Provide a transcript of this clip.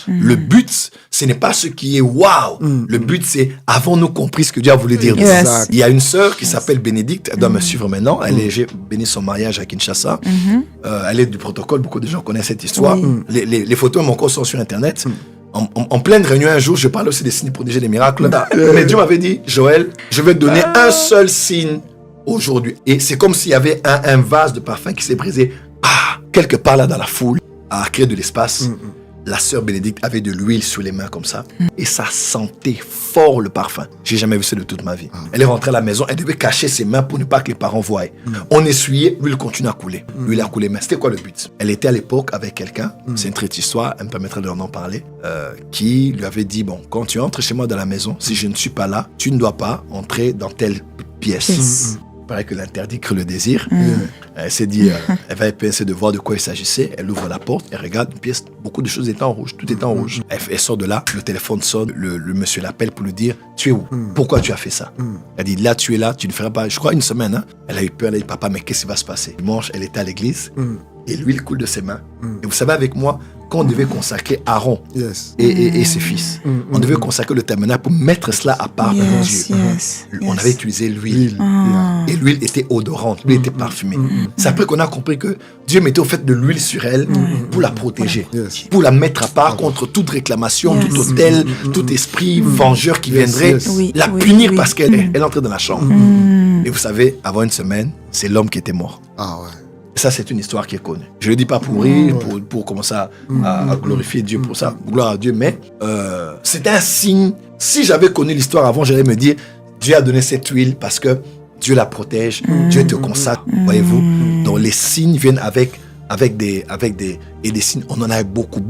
Le but, ce n'est pas ce qui est waouh. Le but, c'est avons-nous compris ce que Dieu a voulu dire. Yes. Il y a une sœur qui s'appelle Bénédicte, elle doit me suivre maintenant. J'ai béni son mariage à Kinshasa. Elle est du protocole, beaucoup de gens connaissent cette histoire. Les photos encore sont sur Internet. En pleine réunion un jour, je parle aussi des signes prodigieux, des miracles. Mais Dieu m'avait dit, Joël, je vais donner un seul signe aujourd'hui. Et c'est comme s'il y avait un vase de parfum qui s'est brisé. Quelque part là dans la foule, à créer de l'espace. La sœur Bénédicte avait de l'huile sur les mains comme ça. Et ça sentait fort le parfum. J'ai jamais vu ça de toute ma vie. Elle est rentrée à la maison, elle devait cacher ses mains pour ne pas que les parents voient. On essuyait, l'huile continue à couler. L'huile a coulé, mais c'était quoi le but? Elle était à l'époque avec quelqu'un, c'est une triste histoire, elle me permettrait de en parler, qui lui avait dit, bon, quand tu entres chez moi dans la maison, si je ne suis pas là, tu ne dois pas entrer dans telle pièce. Il paraît que l'interdit crée le désir. Elle s'est dit, elle va essayer de voir de quoi il s'agissait. Elle ouvre la porte, elle regarde une pièce, beaucoup de choses étaient en rouge, tout était en rouge. Elle sort de là, le téléphone sonne, le monsieur l'appelle pour lui dire, tu es où? Pourquoi tu as fait ça? Elle dit, là, tu es là, tu ne feras pas, je crois, une semaine. Hein? Elle a eu peur, elle a dit, papa, mais qu'est-ce qui va se passer? Dimanche, elle était à l'église et l'huile coule de ses mains. Et vous savez, avec moi, quand on devait consacrer Aaron et ses fils, on devait consacrer le tabernacle pour mettre cela à part de Dieu. On avait utilisé l'huile. Et l'huile était odorante, l'huile était parfumée. C'est après qu'on a compris que Dieu mettait au fait de l'huile sur elle pour la protéger, pour la mettre à part contre toute réclamation, tout autel, tout esprit vengeur qui viendrait la punir parce qu'elle entrait dans la chambre. Et vous savez, avant une semaine, c'est l'homme qui était mort. Ça, c'est une histoire qui est connue. Je ne le dis pas pour rire, pour commencer à glorifier Dieu pour ça, gloire à Dieu, mais c'est un signe. Si j'avais connu l'histoire avant, j'allais me dire, Dieu a donné cette huile parce que Dieu la protège, Dieu te consacre, voyez-vous. Donc les signes viennent avec des signes, on en a beaucoup.